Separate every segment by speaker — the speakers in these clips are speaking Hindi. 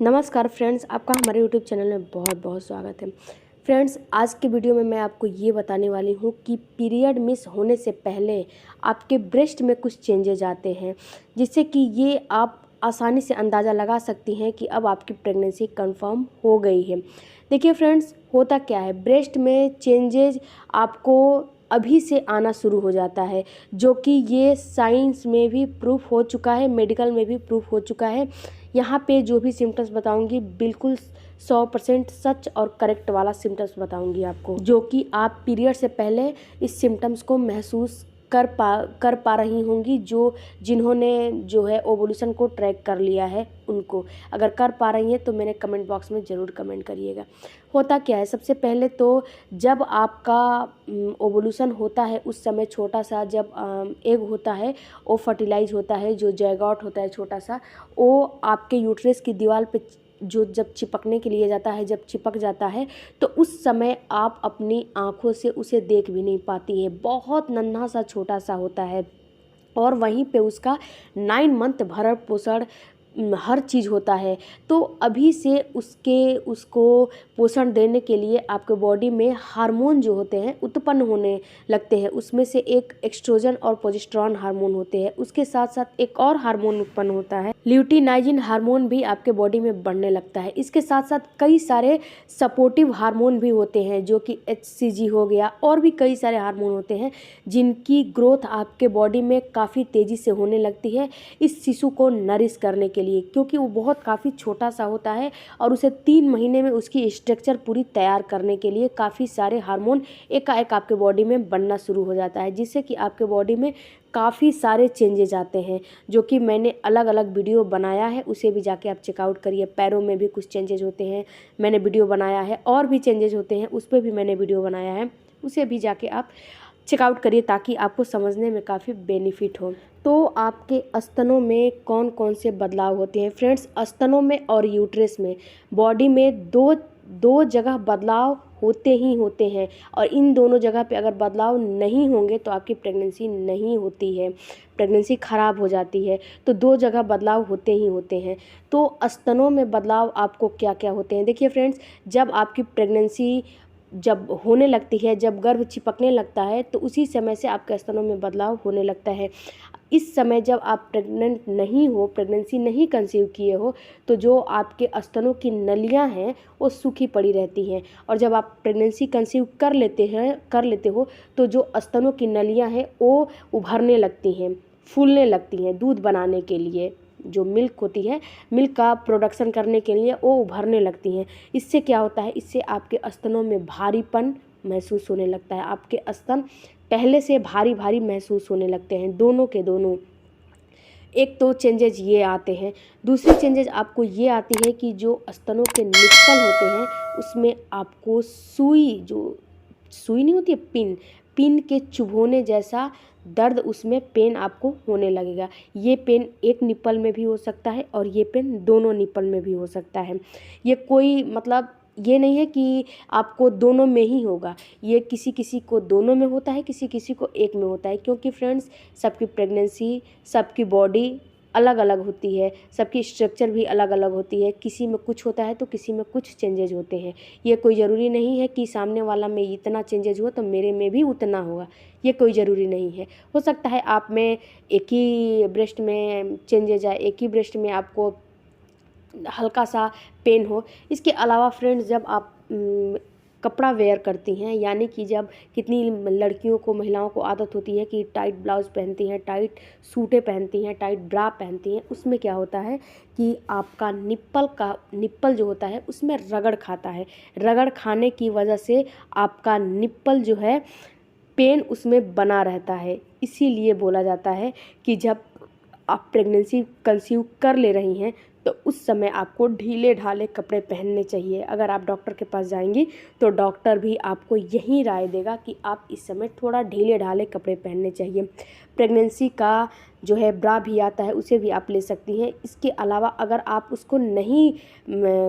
Speaker 1: नमस्कार फ्रेंड्स, आपका हमारे यूट्यूब चैनल में बहुत बहुत स्वागत है। फ्रेंड्स, आज के वीडियो में मैं आपको ये बताने वाली हूँ कि पीरियड मिस होने से पहले आपके ब्रेस्ट में कुछ चेंजेज आते हैं, जिससे कि ये आप आसानी से अंदाज़ा लगा सकती हैं कि अब आपकी प्रेगनेंसी कंफर्म हो गई है। देखिए फ्रेंड्स, होता क्या है, ब्रेस्ट में चेंजेज आपको अभी से आना शुरू हो जाता है, जो कि ये साइंस में भी प्रूफ हो चुका है, मेडिकल में भी प्रूफ हो चुका है। यहाँ पे जो भी सिम्टम्स बताऊंगी बिल्कुल 100% सच और करेक्ट वाला सिम्टम्स बताऊंगी आपको, जो कि आप पीरियड से पहले इस सिम्टम्स को महसूस कर पा रही होंगी। जिन्होंने जो है ओवुलेशन को ट्रैक कर लिया है, उनको अगर कर पा रही हैं तो मेरे कमेंट बॉक्स में ज़रूर कमेंट करिएगा। होता क्या है, सबसे पहले तो जब आपका ओवुलेशन होता है उस समय छोटा सा जब एग होता है वो फर्टिलाइज होता है, जो जैगॉट होता है छोटा सा, वो आपके यूट्रस की दीवार पे जो जब चिपकने के लिए जाता है, जब चिपक जाता है तो उस समय आप अपनी आँखों से उसे देख भी नहीं पाती है। बहुत नन्हा सा छोटा सा होता है और वहीं पे उसका 9 मंथ भरण पोषण हर चीज़ होता है। तो अभी से उसको पोषण देने के लिए आपके बॉडी में हार्मोन जो होते हैं उत्पन्न होने लगते हैं। उसमें से एक एस्ट्रोजन और प्रोजेस्टेरॉन हार्मोन होते हैं। उसके साथ साथ एक और हार्मोन उत्पन्न होता है, ल्यूटिनाइजिन हार्मोन, भी आपके बॉडी में बढ़ने लगता है। इसके साथ साथ कई सारे सपोर्टिव हार्मोन भी होते हैं, जो कि HCG हो गया, और भी कई सारे हार्मोन होते हैं जिनकी ग्रोथ आपके बॉडी में काफ़ी तेज़ी से होने लगती है इस शिशु को नरिश करने के लिए, क्योंकि वो बहुत काफ़ी छोटा सा होता है और उसे 3 महीने में उसकी स्ट्रक्चर पूरी तैयार करने के लिए काफ़ी सारे हार्मोन एकाएक आपके बॉडी में बनना शुरू हो जाता है, जिससे कि आपके बॉडी में काफ़ी सारे चेंजेज आते हैं, जो कि मैंने अलग अलग वीडियो बनाया है, उसे भी जाके आप चेकआउट करिए। पैरों में भी कुछ चेंजेज होते हैं, मैंने वीडियो बनाया है, और भी चेंजेज होते हैं उस पर भी मैंने वीडियो बनाया है, उसे भी जाके आप चेकआउट करिए ताकि आपको समझने में काफ़ी बेनिफिट हो। तो आपके स्तनों में कौन कौन से बदलाव होते हैं फ्रेंड्स? स्तनों में और यूट्रस में, बॉडी में दो जगह बदलाव होते ही होते हैं, और इन दोनों जगह पे अगर बदलाव नहीं होंगे तो आपकी प्रेगनेंसी नहीं होती है, प्रेगनेंसी ख़राब हो जाती है। तो 2 जगह बदलाव होते ही होते हैं। तो स्तनों में बदलाव आपको क्या क्या होते हैं? देखिए फ्रेंड्स, जब आपकी प्रेगनेंसी जब होने लगती है, जब गर्भ चिपकने लगता है, तो उसी समय से आपके स्तनों में बदलाव होने लगता है। इस समय जब आप प्रेग्नेंट नहीं हो, प्रेगनेंसी नहीं कंसीव किए हो, तो जो आपके स्तनों की नलियां हैं वो सूखी पड़ी रहती हैं, और जब आप प्रेगनेंसी कंसीव कर लेते हो तो जो स्तनों की नलियां हैं वो उभरने लगती हैं, फूलने लगती हैं दूध बनाने के लिए। जो मिल्क होती है, मिल्क का प्रोडक्शन करने के लिए वो उभरने लगती हैं। इससे क्या होता है, इससे आपके स्तनों में भारीपन महसूस होने लगता है। आपके स्तन पहले से भारी भारी महसूस होने लगते हैं, दोनों के दोनों। एक तो चेंजेज ये आते हैं। दूसरी चेंजेज आपको ये आती है कि जो स्तनों के निप्पल होते हैं उसमें आपको सुई नहीं होती है, पिन के चुभोने जैसा दर्द, उसमें पेन आपको होने लगेगा। ये पेन एक निप्पल में भी हो सकता है और ये पेन दोनों निप्पल में भी हो सकता है। ये कोई मतलब ये नहीं है कि आपको दोनों में ही होगा, ये किसी किसी को दोनों में होता है, किसी किसी को एक में होता है, क्योंकि फ्रेंड्स सबकी प्रेगनेंसी, सबकी बॉडी अलग अलग होती है, सबकी स्ट्रक्चर भी अलग अलग होती है। किसी में कुछ होता है तो किसी में कुछ चेंजेज होते हैं। ये कोई ज़रूरी नहीं है कि सामने वाला में इतना चेंजेज हुआ तो मेरे में भी उतना होगा, ये कोई ज़रूरी नहीं है। हो सकता है आप में एक ही ब्रेस्ट में चेंजेज आए, एक ही ब्रेस्ट में आपको हल्का सा पेन हो। इसके अलावा फ्रेंड्स, जब आप कपड़ा वेयर करती हैं, यानी कि जब कितनी लड़कियों को, महिलाओं को आदत होती है कि टाइट ब्लाउज़ पहनती हैं, टाइट सूटें पहनती हैं, टाइट ब्रा पहनती हैं, उसमें क्या होता है कि आपका निप्पल जो होता है उसमें रगड़ खाता है। रगड़ खाने की वजह से आपका निप्पल जो है, पेन उसमें बना रहता है। इसीलिए बोला जाता है कि जब आप प्रेगनेंसी कंसीव कर ले रही हैं तो उस समय आपको ढीले ढाले कपड़े पहनने चाहिए। अगर आप डॉक्टर के पास जाएंगी तो डॉक्टर भी आपको यही राय देगा कि आप इस समय थोड़ा ढीले ढाले कपड़े पहनने चाहिए। प्रेगनेंसी का जो है ब्रा भी आता है, उसे भी आप ले सकती हैं। इसके अलावा अगर आप उसको नहीं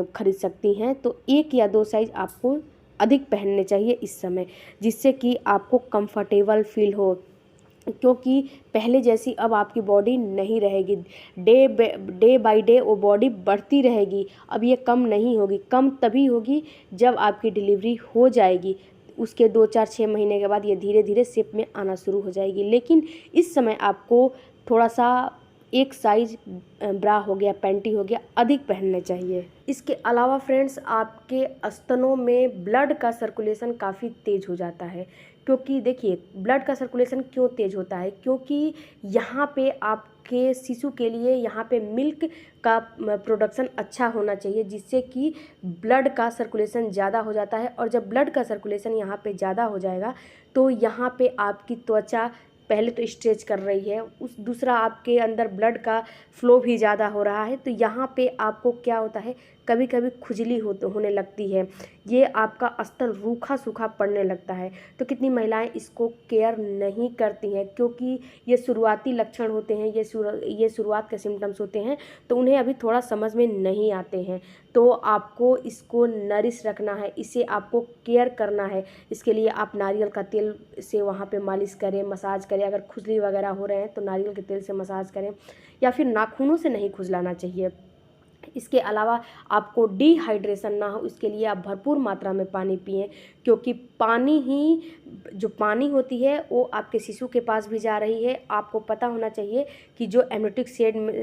Speaker 1: खरीद सकती हैं तो 1 या 2 साइज़ आपको अधिक पहनने चाहिए इस समय, जिससे कि आपको कंफर्टेबल फील हो। क्योंकि पहले जैसी अब आपकी बॉडी नहीं रहेगी। डे बाय डे वो बॉडी बढ़ती रहेगी, अब ये कम नहीं होगी। कम तभी होगी जब आपकी डिलीवरी हो जाएगी, उसके 2-4-6 महीने के बाद ये धीरे धीरे शेप में आना शुरू हो जाएगी। लेकिन इस समय आपको थोड़ा सा एक साइज ब्रा हो गया, पैंटी हो गया, अधिक पहनने चाहिए। इसके अलावा फ्रेंड्स, आपके स्तनों में ब्लड का सर्कुलेशन काफ़ी तेज़ हो जाता है। क्योंकि देखिए, ब्लड का सर्कुलेशन क्यों तेज़ होता है, क्योंकि यहाँ पे आपके शिशु के लिए यहाँ पे मिल्क का प्रोडक्शन अच्छा होना चाहिए, जिससे कि ब्लड का सर्कुलेशन ज़्यादा हो जाता है। और जब ब्लड का सर्कुलेशन यहाँ पे ज़्यादा हो जाएगा तो यहाँ पे आपकी त्वचा पहले तो स्ट्रेच कर रही है, उस दूसरा आपके अंदर ब्लड का फ्लो भी ज़्यादा हो रहा है, तो यहाँ पे आपको क्या होता है, कभी कभी खुजली होने लगती है, ये आपका स्तन रूखा सूखा पड़ने लगता है। तो कितनी महिलाएं इसको केयर नहीं करती हैं, क्योंकि ये शुरुआती लक्षण होते हैं, ये शुरुआत के सिम्टम्स होते हैं, तो उन्हें अभी थोड़ा समझ में नहीं आते हैं। तो आपको इसको नरिश रखना है, इसे आपको केयर करना है। इसके लिए आप नारियल का तेल से वहाँ पे मालिश करें, मसाज करें। अगर खुजली वगैरह हो रहे हैं तो नारियल के तेल से मसाज करें, या फिर नाखूनों से नहीं खुजलाना चाहिए। इसके अलावा आपको डिहाइड्रेशन ना हो, इसके लिए आप भरपूर मात्रा में पानी पिएं, क्योंकि पानी ही जो पानी होती है वो आपके शिशु के पास भी जा रही है। आपको पता होना चाहिए कि जो एमनियोटिक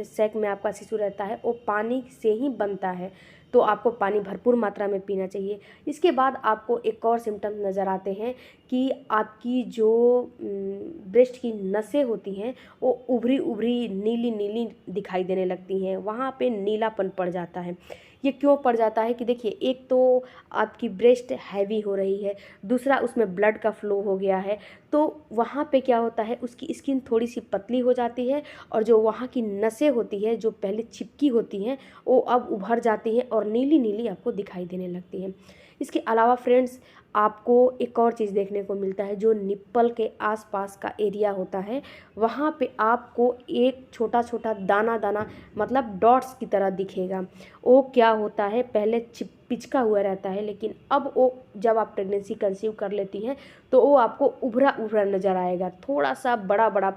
Speaker 1: सैक में आपका शिशु रहता है वो पानी से ही बनता है, तो आपको पानी भरपूर मात्रा में पीना चाहिए। इसके बाद आपको एक और सिम्टम नज़र आते हैं कि आपकी जो ब्रेस्ट की नसें होती हैं वो उभरी उभरी नीली नीली दिखाई देने लगती हैं, वहाँ पे नीलापन पड़ जाता है। ये क्यों पड़ जाता है कि देखिए, एक तो आपकी ब्रेस्ट हैवी हो रही है, दूसरा उसमें ब्लड का फ्लो हो गया है, तो वहाँ पे क्या होता है, उसकी स्किन थोड़ी सी पतली हो जाती है, और जो वहाँ की नसें होती है जो पहले चिपकी होती हैं वो अब उभर जाती हैं और नीली नीली आपको दिखाई देने लगती हैं। इसके अलावा फ्रेंड्स, आपको एक और चीज़ देखने को मिलता है, जो निप्पल के आसपास का एरिया होता है वहाँ पे आपको एक छोटा छोटा दाना दाना, मतलब डॉट्स की तरह दिखेगा। वो क्या होता है, पहले पिचका हुआ रहता है, लेकिन अब वो जब आप प्रेगनेंसी कंसीव कर लेती हैं तो वो आपको उभरा उभरा नज़र आएगा, थोड़ा सा बड़ा बड़ा,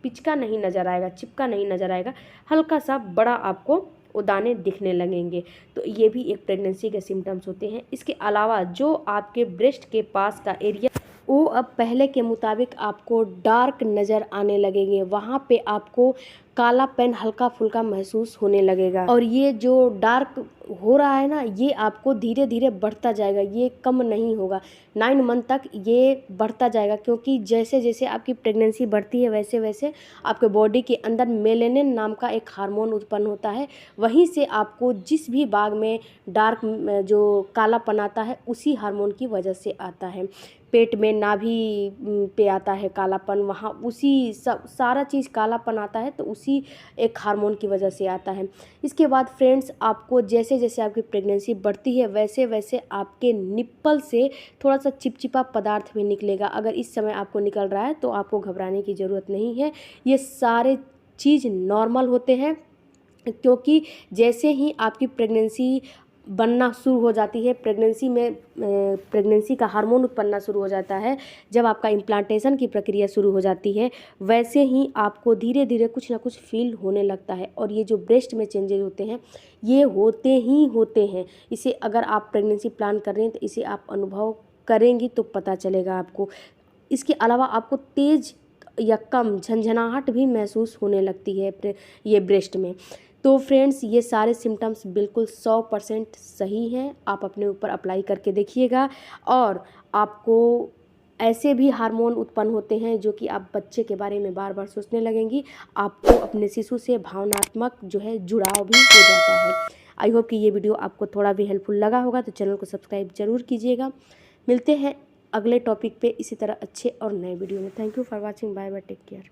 Speaker 1: पिचका नहीं नज़र आएगा, चिपका नहीं नज़र आएगा, हल्का सा बड़ा आपको वो दाने दिखने लगेंगे। तो ये भी एक प्रेगनेंसी के सिम्टम्स होते हैं। इसके अलावा जो आपके ब्रेस्ट के पास का एरिया वो अब पहले के मुताबिक आपको डार्क नज़र आने लगेंगे, वहाँ पे आपको कालापन हल्का फुल्का महसूस होने लगेगा। और ये जो डार्क हो रहा है ना, ये आपको धीरे धीरे बढ़ता जाएगा, ये कम नहीं होगा। 9 मंथ तक ये बढ़ता जाएगा, क्योंकि जैसे जैसे आपकी प्रेगनेंसी बढ़ती है वैसे वैसे आपके बॉडी के अंदर मेलेनिन नाम का एक हार्मोन उत्पन्न होता है। वहीं से आपको जिस भी भाग में डार्क जो कालापन आता है उसी हार्मोन की वजह से आता है। पेट में नाभि पे आता है कालापन, वहाँ उसी सब सारा चीज़ कालापन आता है, तो उसी एक हार्मोन की वजह से आता है। इसके बाद फ्रेंड्स, आपको जैसे जैसे आपकी प्रेगनेंसी बढ़ती है वैसे वैसे आपके निप्पल से थोड़ा सा चिपचिपा पदार्थ भी निकलेगा। अगर इस समय आपको निकल रहा है तो आपको घबराने की ज़रूरत नहीं है, ये सारे चीज़ नॉर्मल होते हैं। क्योंकि जैसे ही आपकी प्रेगनेंसी बनना शुरू हो जाती है, प्रेगनेंसी में प्रेगनेंसी का हार्मोन उत्पन्न शुरू हो जाता है, जब आपका इम्प्लांटेशन की प्रक्रिया शुरू हो जाती है, वैसे ही आपको धीरे धीरे कुछ ना कुछ फील होने लगता है। और ये जो ब्रेस्ट में चेंजेस होते हैं ये होते ही होते हैं। इसे अगर आप प्रेगनेंसी प्लान कर रहे हैं तो इसे आप अनुभव करेंगी तो पता चलेगा आपको। इसके अलावा आपको तेज़ या कम झंझनाहट भी महसूस होने लगती है ये ब्रेस्ट में। तो फ्रेंड्स, ये सारे सिम्टम्स बिल्कुल 100% सही हैं, आप अपने ऊपर अप्लाई करके देखिएगा। और आपको ऐसे भी हार्मोन उत्पन्न होते हैं जो कि आप बच्चे के बारे में बार बार सोचने लगेंगी, आपको अपने शिशु से भावनात्मक जो है जुड़ाव भी हो जाता है। आई होप कि ये वीडियो आपको थोड़ा भी हेल्पफुल लगा होगा, तो चैनल को सब्सक्राइब जरूर कीजिएगा। मिलते हैं अगले टॉपिक पे इसी तरह अच्छे और नए वीडियो में। Thank you for watching, bye bye, take care.